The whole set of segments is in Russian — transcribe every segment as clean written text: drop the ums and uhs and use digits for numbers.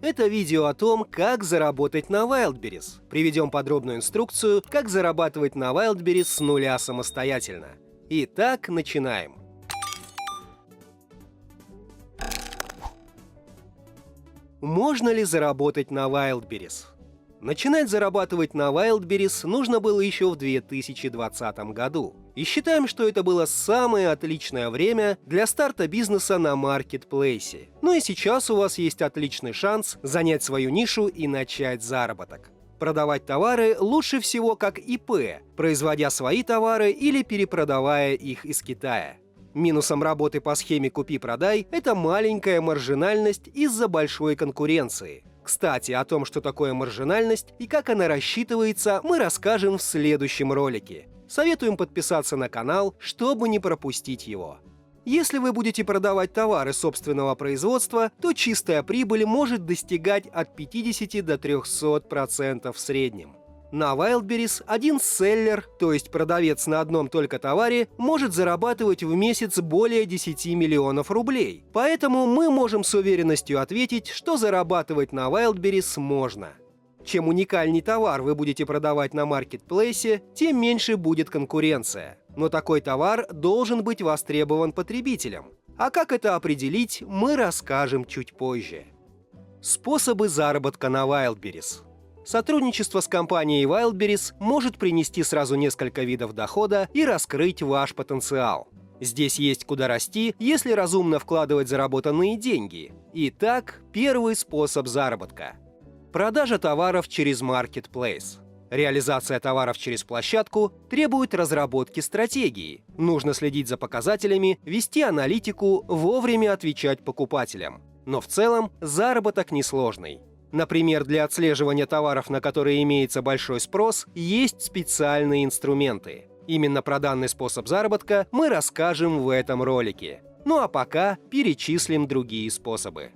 Это видео о том, как заработать на Wildberries. Приведем подробную инструкцию, как зарабатывать на Wildberries с нуля самостоятельно. Итак, начинаем. Можно ли заработать на Wildberries? Начинать зарабатывать на Wildberries нужно было еще в 2020 году. И считаем, что это было самое отличное время для старта бизнеса на маркетплейсе. Ну и сейчас у вас есть отличный шанс занять свою нишу и начать заработок. Продавать товары лучше всего как ИП, производя свои товары или перепродавая их из Китая. Минусом работы по схеме «Купи-продай» — это маленькая маржинальность из-за большой конкуренции. Кстати, о том, что такое маржинальность и как она рассчитывается, мы расскажем в следующем ролике. Советуем подписаться на канал, чтобы не пропустить его. Если вы будете продавать товары собственного производства, то чистая прибыль может достигать от 50 до 300% в среднем. На Wildberries один селлер, то есть продавец на одном только товаре, может зарабатывать в месяц более 10 миллионов рублей. Поэтому мы можем с уверенностью ответить, что зарабатывать на Wildberries можно. Чем уникальней товар вы будете продавать на маркетплейсе, тем меньше будет конкуренция. Но такой товар должен быть востребован потребителем. А как это определить, мы расскажем чуть позже. Способы заработка на Wildberries. Сотрудничество с компанией Wildberries может принести сразу несколько видов дохода и раскрыть ваш потенциал. Здесь есть куда расти, если разумно вкладывать заработанные деньги. Итак, первый способ заработка. Продажа товаров через Marketplace. Реализация товаров через площадку требует разработки стратегии. Нужно следить за показателями, вести аналитику, вовремя отвечать покупателям. Но в целом заработок несложный. Например, для отслеживания товаров, на которые имеется большой спрос, есть специальные инструменты. Именно про данный способ заработка мы расскажем в этом ролике. Ну а пока перечислим другие способы.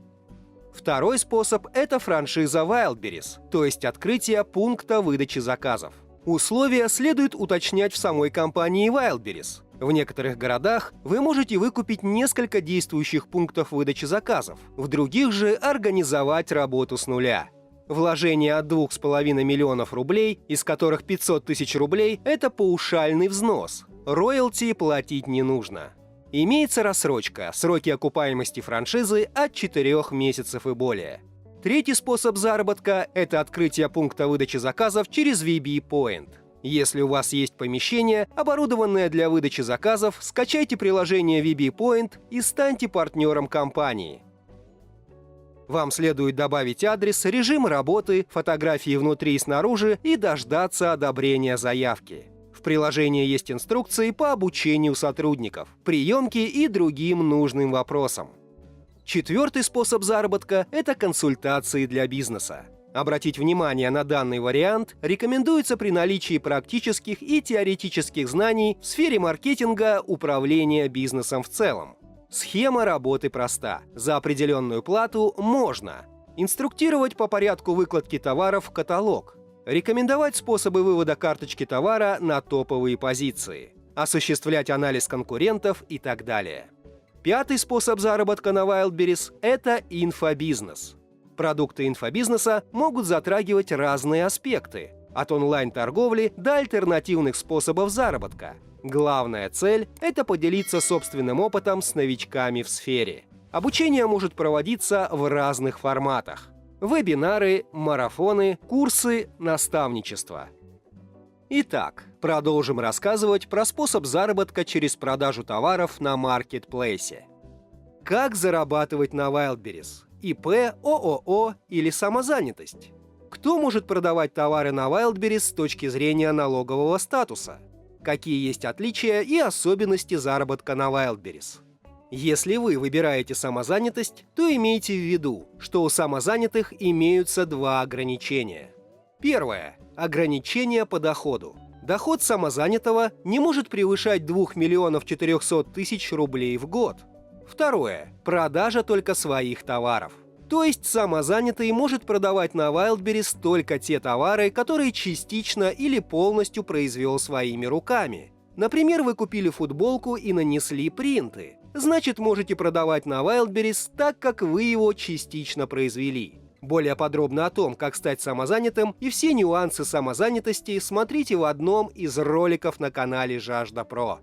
Второй способ – это франшиза Wildberries, то есть открытие пункта выдачи заказов. Условия следует уточнять в самой компании Wildberries. В некоторых городах вы можете выкупить несколько действующих пунктов выдачи заказов, в других же организовать работу с нуля. Вложение от 2,5 миллионов рублей, из которых 500 тысяч рублей – это паушальный взнос. Роялти платить не нужно. Имеется рассрочка, сроки окупаемости франшизы от 4 месяцев и более. Третий способ заработка – это открытие пункта выдачи заказов через VB Point. Если у вас есть помещение, оборудованное для выдачи заказов, скачайте приложение VB Point и станьте партнером компании. Вам следует добавить адрес, режим работы, фотографии внутри и снаружи и дождаться одобрения заявки. В приложении есть инструкции по обучению сотрудников, приемке и другим нужным вопросам. Четвертый способ заработка – это консультации для бизнеса. Обратить внимание на данный вариант рекомендуется при наличии практических и теоретических знаний в сфере маркетинга, управления бизнесом в целом. Схема работы проста. За определенную плату можно инструктировать по порядку выкладки товаров в каталог, рекомендовать способы вывода карточки товара на топовые позиции, осуществлять анализ конкурентов и так далее. Пятый способ заработка на Wildberries – это инфобизнес. Продукты инфобизнеса могут затрагивать разные аспекты, от онлайн-торговли до альтернативных способов заработка. Главная цель – это поделиться собственным опытом с новичками в сфере. Обучение может проводиться в разных форматах. Вебинары, марафоны, курсы, наставничество. Итак, продолжим рассказывать про способ заработка через продажу товаров на маркетплейсе. Как зарабатывать на Wildberries? ИП, ООО или самозанятость? Кто может продавать товары на Wildberries с точки зрения налогового статуса? Какие есть отличия и особенности заработка на Wildberries? Если вы выбираете самозанятость, то имейте в виду, что у самозанятых имеются два ограничения. Первое – ограничение по доходу. Доход самозанятого не может превышать 2 миллионов 400 тысяч рублей в год. Второе – продажа только своих товаров. То есть самозанятый может продавать на Wildberries только те товары, которые частично или полностью произвел своими руками. Например, вы купили футболку и нанесли принты. Значит, можете продавать на Wildberries так, как вы его частично произвели. Более подробно о том, как стать самозанятым и все нюансы самозанятости смотрите в одном из роликов на канале Жажда Про.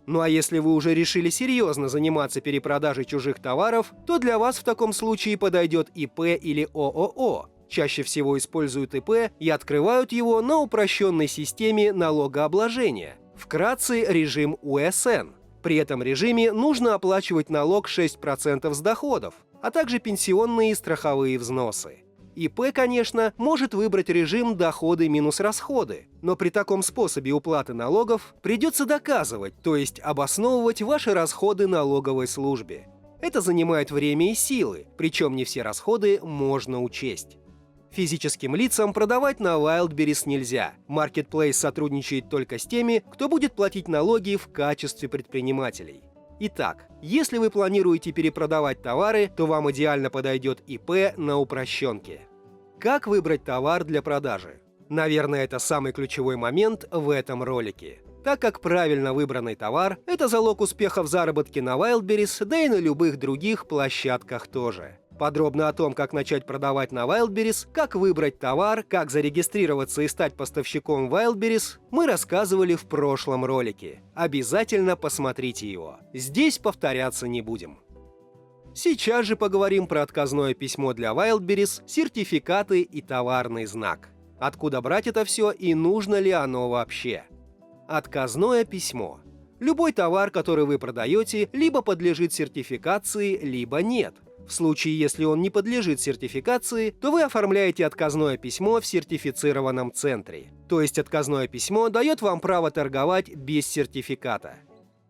Ну а если вы уже решили серьезно заниматься перепродажей чужих товаров, то для вас в таком случае подойдет ИП или ООО. Чаще всего используют ИП и открывают его на упрощенной системе налогообложения, вкратце режим УСН. При этом режиме нужно оплачивать налог 6% с доходов, а также пенсионные и страховые взносы. ИП, конечно, может выбрать режим доходы минус расходы, но при таком способе уплаты налогов придется доказывать, то есть обосновывать ваши расходы налоговой службе. Это занимает время и силы, причем не все расходы можно учесть. Физическим лицам продавать на Wildberries нельзя. Marketplace сотрудничает только с теми, кто будет платить налоги в качестве предпринимателей. Итак, если вы планируете перепродавать товары, то вам идеально подойдет ИП на упрощенке. Как выбрать товар для продажи? Наверное, это самый ключевой момент в этом ролике, так как правильно выбранный товар – это залог успеха в заработке на Wildberries, да и на любых других площадках тоже. Подробно о том, как начать продавать на Wildberries, как выбрать товар, как зарегистрироваться и стать поставщиком Wildberries, мы рассказывали в прошлом ролике. Обязательно посмотрите его. Здесь повторяться не будем. Сейчас же поговорим про отказное письмо для Wildberries, сертификаты и товарный знак. Откуда брать это все и нужно ли оно вообще? Отказное письмо. Любой товар, который вы продаете, либо подлежит сертификации, либо нет. В случае, если он не подлежит сертификации, то вы оформляете отказное письмо в сертифицированном центре. То есть отказное письмо дает вам право торговать без сертификата.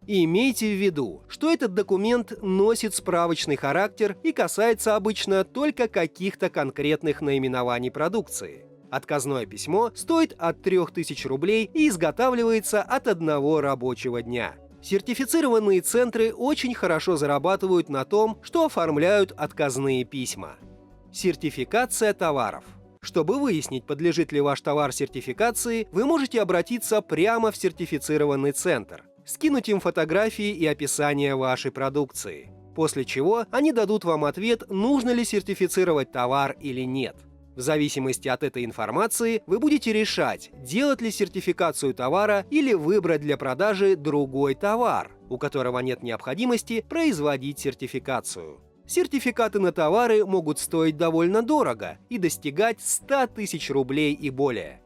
И имейте в виду, что этот документ носит справочный характер и касается обычно только каких-то конкретных наименований продукции. Отказное письмо стоит от 3000 рублей и изготавливается от 1 рабочего дня. Сертифицированные центры очень хорошо зарабатывают на том, что оформляют отказные письма. Сертификация товаров. Чтобы выяснить, подлежит ли ваш товар сертификации, вы можете обратиться прямо в сертифицированный центр, скинуть им фотографии и описание вашей продукции, после чего они дадут вам ответ, нужно ли сертифицировать товар или нет. В зависимости от этой информации вы будете решать, делать ли сертификацию товара или выбрать для продажи другой товар, у которого нет необходимости производить сертификацию. Сертификаты на товары могут стоить довольно дорого и достигать 100 тысяч рублей и более.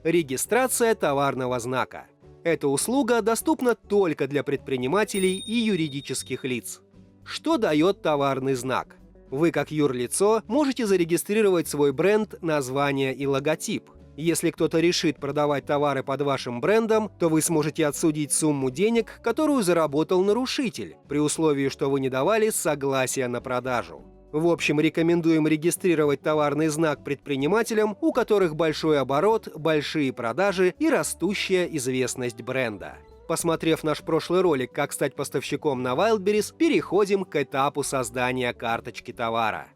Регистрация товарного знака. Эта услуга доступна только для предпринимателей и юридических лиц. Что дает товарный знак? Вы, как юрлицо, можете зарегистрировать свой бренд, название и логотип. Если кто-то решит продавать товары под вашим брендом, то вы сможете отсудить сумму денег, которую заработал нарушитель, при условии, что вы не давали согласия на продажу. В общем, рекомендуем регистрировать товарный знак предпринимателям, у которых большой оборот, большие продажи и растущая известность бренда. Посмотрев наш прошлый ролик «Как стать поставщиком на Wildberries», переходим к этапу создания карточки товара.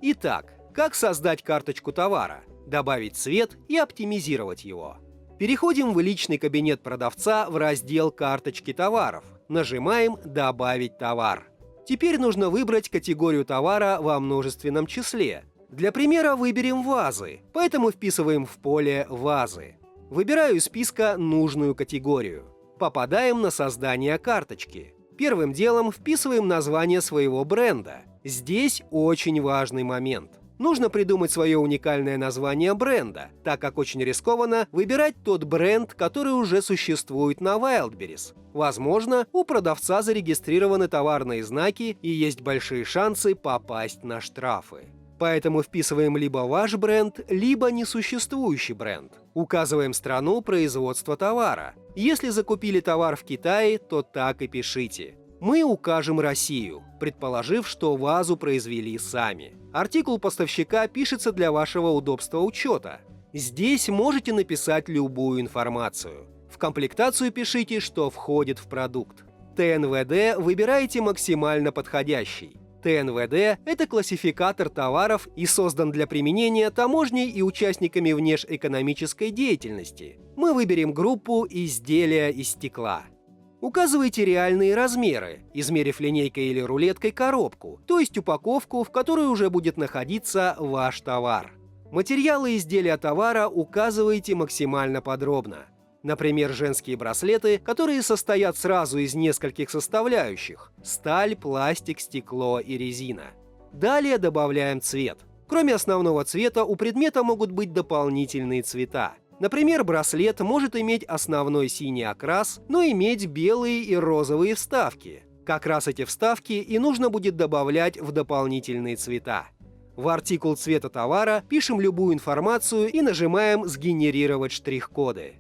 Итак, как создать карточку товара? Добавить цвет и оптимизировать его. Переходим в личный кабинет продавца в раздел «Карточки товаров». Нажимаем «Добавить товар». Теперь нужно выбрать категорию товара во множественном числе. Для примера выберем вазы, поэтому вписываем в поле «Вазы». Выбираю из списка нужную категорию. Попадаем на создание карточки. Первым делом вписываем название своего бренда. Здесь очень важный момент. Нужно придумать свое уникальное название бренда, так как очень рискованно выбирать тот бренд, который уже существует на Wildberries. Возможно, у продавца зарегистрированы товарные знаки и есть большие шансы попасть на штрафы. Поэтому вписываем либо ваш бренд, либо несуществующий бренд. Указываем страну производства товара. Если закупили товар в Китае, то так и пишите. Мы укажем Россию, предположив, что вазу произвели сами. Артикул поставщика пишется для вашего удобства учета. Здесь можете написать любую информацию. В комплектацию пишите, что входит в продукт. ТНВД выбираете максимально подходящий. ТНВД – это классификатор товаров и создан для применения таможней и участниками внешэкономической деятельности. Мы выберем группу «Изделия из стекла». Указывайте реальные размеры, измерив линейкой или рулеткой коробку, то есть упаковку, в которой уже будет находиться ваш товар. Материалы изделия товара указывайте максимально подробно. Например, женские браслеты, которые состоят сразу из нескольких составляющих – сталь, пластик, стекло и резина. Далее добавляем цвет. Кроме основного цвета, у предмета могут быть дополнительные цвета. Например, браслет может иметь основной синий окрас, но иметь белые и розовые вставки. Как раз эти вставки и нужно будет добавлять в дополнительные цвета. В артикул цвета товара пишем любую информацию и нажимаем «Сгенерировать штрих-коды».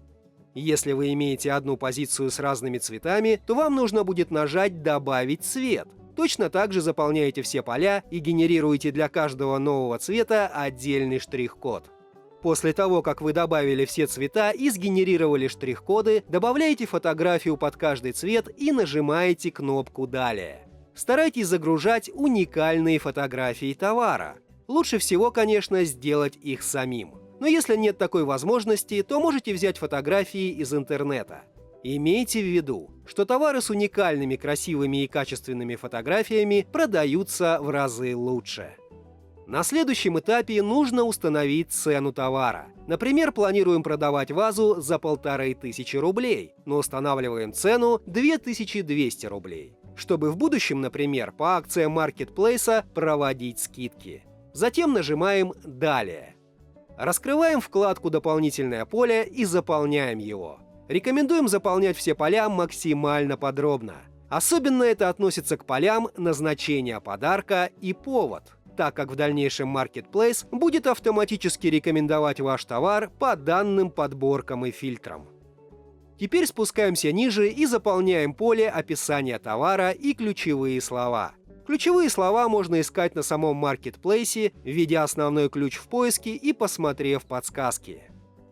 Если вы имеете одну позицию с разными цветами, то вам нужно будет нажать «Добавить цвет». Точно так же заполняете все поля и генерируете для каждого нового цвета отдельный штрих-код. После того, как вы добавили все цвета и сгенерировали штрих-коды, добавляете фотографию под каждый цвет и нажимаете кнопку «Далее». Старайтесь загружать уникальные фотографии товара. Лучше всего, конечно, сделать их самим. Но если нет такой возможности, то можете взять фотографии из интернета. Имейте в виду, что товары с уникальными, красивыми и качественными фотографиями продаются в разы лучше. На следующем этапе нужно установить цену товара. Например, планируем продавать вазу за 1500 рублей, но устанавливаем цену 2200 рублей, чтобы в будущем, например, по акциям маркетплейса проводить скидки. Затем нажимаем «Далее». Раскрываем вкладку «Дополнительное поле» и заполняем его. Рекомендуем заполнять все поля максимально подробно. Особенно это относится к полям назначения подарка и повод, так как в дальнейшем Marketplace будет автоматически рекомендовать ваш товар по данным подборкам и фильтрам. Теперь спускаемся ниже и заполняем поле описания товара и ключевые слова. Ключевые слова можно искать на самом Marketplace, введя основной ключ в поиске и посмотрев подсказки.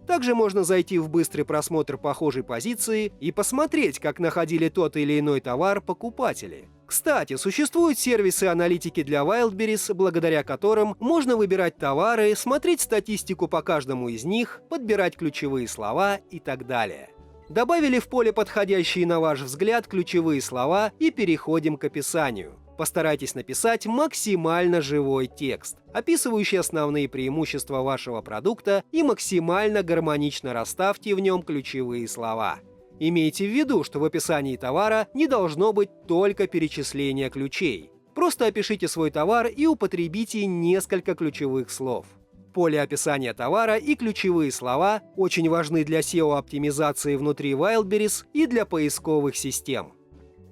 Также можно зайти в быстрый просмотр похожей позиции и посмотреть, как находили тот или иной товар покупатели. Кстати, существуют сервисы аналитики для Wildberries, благодаря которым можно выбирать товары, смотреть статистику по каждому из них, подбирать ключевые слова и так далее. Добавили в поле подходящие на ваш взгляд ключевые слова и переходим к описанию. Постарайтесь написать максимально живой текст, описывающий основные преимущества вашего продукта, и максимально гармонично расставьте в нем ключевые слова. Имейте в виду, что в описании товара не должно быть только перечисления ключей. Просто опишите свой товар и употребите несколько ключевых слов. Поле описания товара и ключевые слова очень важны для SEO-оптимизации внутри Wildberries и для поисковых систем.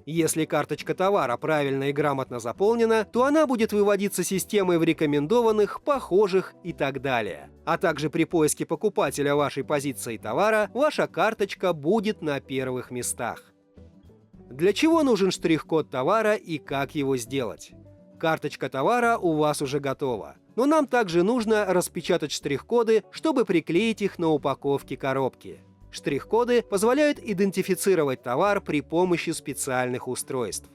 Если карточка товара правильно и грамотно заполнена, то она будет выводиться системой в рекомендованных, похожих и так далее. А также при поиске покупателя вашей позиции товара ваша карточка будет на первых местах. Для чего нужен штрих-код товара и как его сделать? Карточка товара у вас уже готова, но нам также нужно распечатать штрих-коды, чтобы приклеить их на упаковке коробки. Штрих-коды позволяют идентифицировать товар при помощи специальных устройств.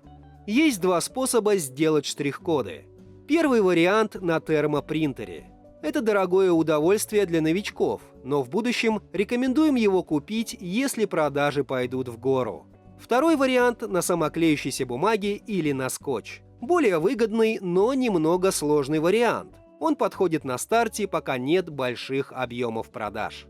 Есть два способа сделать штрих-коды. Первый вариант на термопринтере. Это дорогое удовольствие для новичков, но в будущем рекомендуем его купить, если продажи пойдут в гору. Второй вариант на самоклеющейся бумаге или на скотч. Более выгодный, но немного сложный вариант. Он подходит на старте, пока нет больших объемов продаж.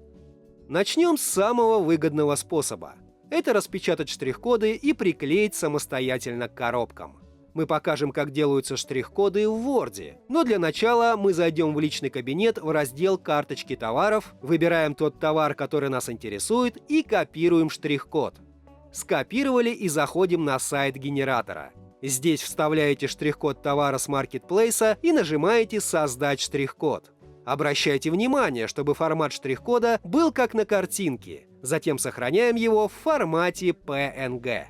Начнем с самого выгодного способа. Это распечатать штрих-коды и приклеить самостоятельно к коробкам. Мы покажем, как делаются штрих-коды в Word, но для начала мы зайдем в личный кабинет в раздел «Карточки товаров», выбираем тот товар, который нас интересует, и копируем штрих-код. Скопировали и заходим на сайт генератора. Здесь вставляете штрих-код товара с маркетплейса и нажимаете «Создать штрих-код». Обращайте внимание, чтобы формат штрих-кода был как на картинке. Затем сохраняем его в формате PNG.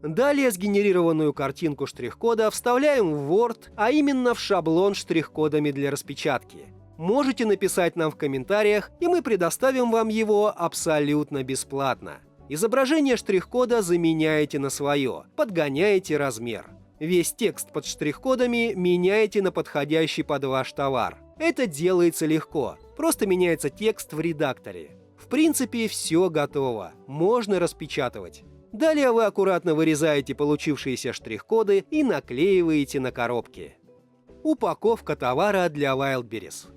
Далее сгенерированную картинку штрих-кода вставляем в Word, а именно в шаблон штрих-кодами для распечатки. Можете написать нам в комментариях, и мы предоставим вам его абсолютно бесплатно. Изображение штрих-кода заменяете на свое, подгоняете размер. Весь текст под штрих-кодами меняете на подходящий под ваш товар. Это делается легко, просто меняется текст в редакторе. В принципе, все готово, можно распечатывать. Далее вы аккуратно вырезаете получившиеся штрих-коды и наклеиваете на коробки. Упаковка товара для Wildberries.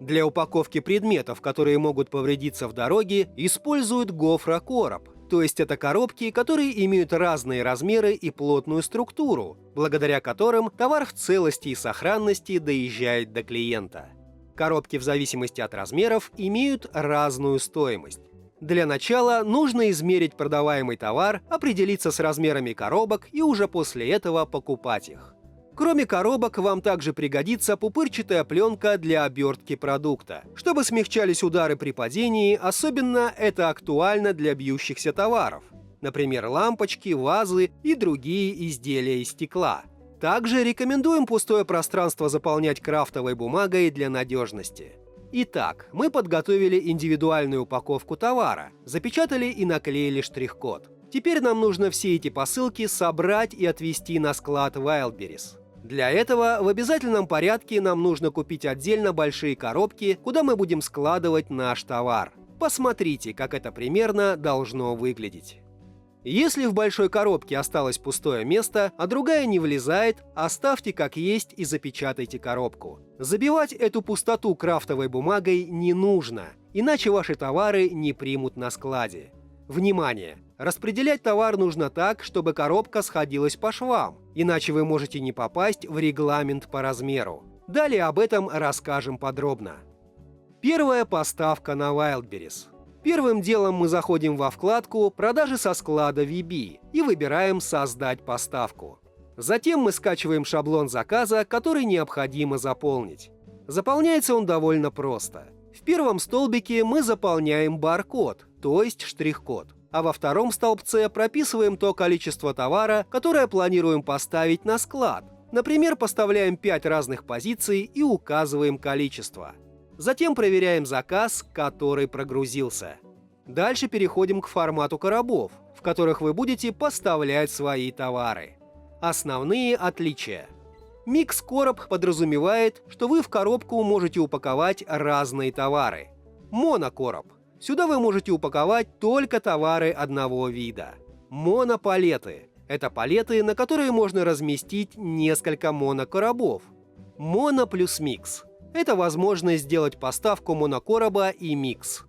Для упаковки предметов, которые могут повредиться в дороге, используют гофрокороб, то есть это коробки, которые имеют разные размеры и плотную структуру, благодаря которым товар в целости и сохранности доезжает до клиента. Коробки в зависимости от размеров имеют разную стоимость. Для начала нужно измерить продаваемый товар, определиться с размерами коробок и уже после этого покупать их. Кроме коробок, вам также пригодится пупырчатая пленка для обертки продукта, чтобы смягчались удары при падении, особенно это актуально для бьющихся товаров, например, лампочки, вазы и другие изделия из стекла. Также рекомендуем пустое пространство заполнять крафтовой бумагой для надежности. Итак, мы подготовили индивидуальную упаковку товара, запечатали и наклеили штрих-код. Теперь нам нужно все эти посылки собрать и отвезти на склад Wildberries. Для этого в обязательном порядке нам нужно купить отдельно большие коробки, куда мы будем складывать наш товар. Посмотрите, как это примерно должно выглядеть. Если в большой коробке осталось пустое место, а другая не влезает, оставьте как есть и запечатайте коробку. Забивать эту пустоту крафтовой бумагой не нужно, иначе ваши товары не примут на складе. Внимание! Распределять товар нужно так, чтобы коробка сходилась по швам, иначе вы можете не попасть в регламент по размеру. Далее об этом расскажем подробно. Первая поставка на Wildberries. Первым делом мы заходим во вкладку «Продажи со склада VB» и выбираем «Создать поставку». Затем мы скачиваем шаблон заказа, который необходимо заполнить. Заполняется он довольно просто. В первом столбике мы заполняем баркод, то есть штрих-код, а во втором столбце прописываем то количество товара, которое планируем поставить на склад. Например, поставляем 5 разных позиций и указываем количество. Затем проверяем заказ, который прогрузился. Дальше переходим к формату коробов, в которых вы будете поставлять свои товары. Основные отличия. Микс-короб подразумевает, что вы в коробку можете упаковать разные товары. Монокороб. Сюда вы можете упаковать только товары одного вида. Монопалеты. Это палеты, на которые можно разместить несколько монокоробов. Моно плюс микс. Это возможность сделать поставку монокороба и микс.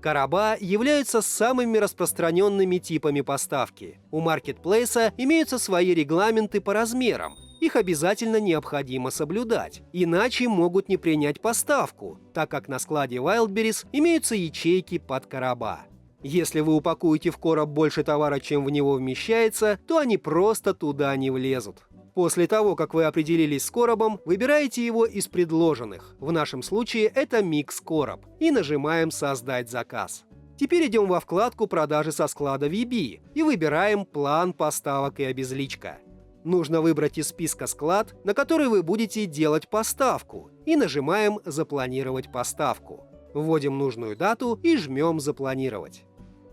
Короба являются самыми распространенными типами поставки. У маркетплейса имеются свои регламенты по размерам. Их обязательно необходимо соблюдать, иначе могут не принять поставку, так как на складе Wildberries имеются ячейки под короба. Если вы упакуете в короб больше товара, чем в него вмещается, то они просто туда не влезут. После того, как вы определились с коробом, выбираете его из предложенных, в нашем случае это микс-короб, и нажимаем «Создать заказ». Теперь идем во вкладку «Продажи со склада VB» и выбираем «План поставок и обезличка». Нужно выбрать из списка склад, на который вы будете делать поставку, и нажимаем «Запланировать поставку». Вводим нужную дату и жмем «Запланировать».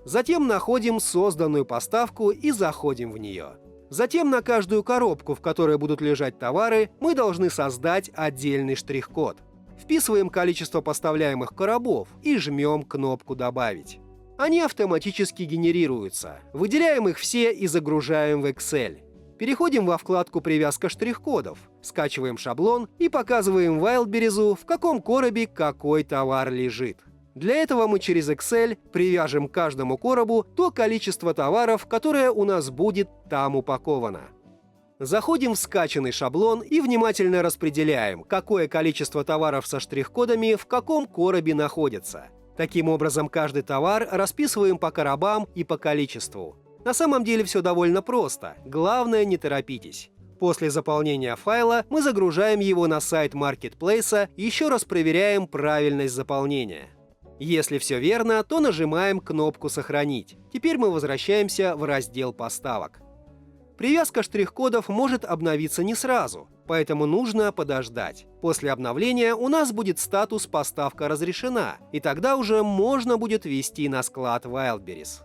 Затем находим созданную поставку и заходим в нее. Затем на каждую коробку, в которой будут лежать товары, мы должны создать отдельный штрих-код. Вписываем количество поставляемых коробов и жмем кнопку «Добавить». Они автоматически генерируются. Выделяем их все и загружаем в Excel. Переходим во вкладку «Привязка штрих-кодов», скачиваем шаблон и показываем Wildberries, в каком коробе какой товар лежит. Для этого мы через Excel привяжем к каждому коробу то количество товаров, которое у нас будет там упаковано. Заходим в скачанный шаблон и внимательно распределяем, какое количество товаров со штрих-кодами в каком коробе находится. Таким образом, каждый товар расписываем по коробам и по количеству. На самом деле все довольно просто, главное, не торопитесь. После заполнения файла мы загружаем его на сайт маркетплейса и еще раз проверяем правильность заполнения. Если все верно, то нажимаем кнопку «Сохранить». Теперь мы возвращаемся в раздел поставок. Привязка штрих-кодов может обновиться не сразу, поэтому нужно подождать. После обновления у нас будет статус «Поставка разрешена», и тогда уже можно будет ввести на склад Wildberries.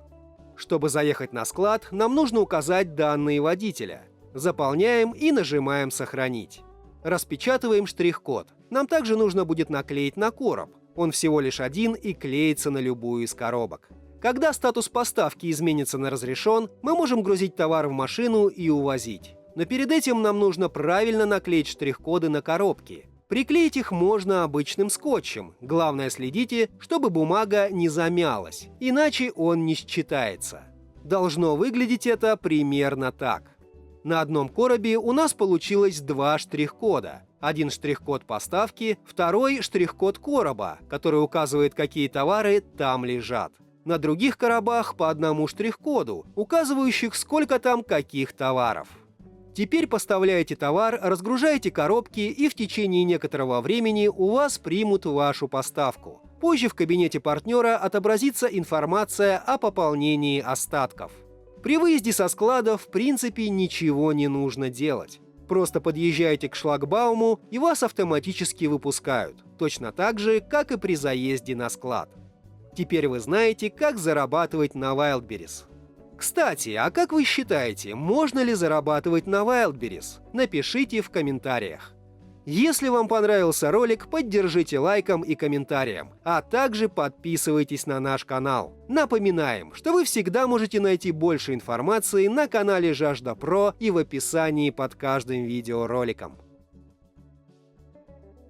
Чтобы заехать на склад, нам нужно указать данные водителя. Заполняем и нажимаем «Сохранить». Распечатываем штрих-код. Нам также нужно будет наклеить на короб. Он всего лишь один и клеится на любую из коробок. Когда статус поставки изменится на «разрешен», мы можем грузить товар в машину и увозить. Но перед этим нам нужно правильно наклеить штрих-коды на коробки. Приклеить их можно обычным скотчем. Главное, следите, чтобы бумага не замялась, иначе он не считается. Должно выглядеть это примерно так. На одном коробе у нас получилось два штрих-кода. Один штрих-код поставки, второй штрих-код короба, который указывает, какие товары там лежат. На других коробах по одному штрих-коду, указывающих, сколько там каких товаров. Теперь поставляете товар, разгружаете коробки, и в течение некоторого времени у вас примут вашу поставку. Позже в кабинете партнера отобразится информация о пополнении остатков. При выезде со склада в принципе ничего не нужно делать. Просто подъезжаете к шлагбауму, и вас автоматически выпускают. Точно так же, как и при заезде на склад. Теперь вы знаете, как зарабатывать на Wildberries. Кстати, а как вы считаете, можно ли зарабатывать на Wildberries? Напишите в комментариях. Если вам понравился ролик, поддержите лайком и комментарием, а также подписывайтесь на наш канал. Напоминаем, что вы всегда можете найти больше информации на канале Жажда Про и в описании под каждым видеороликом.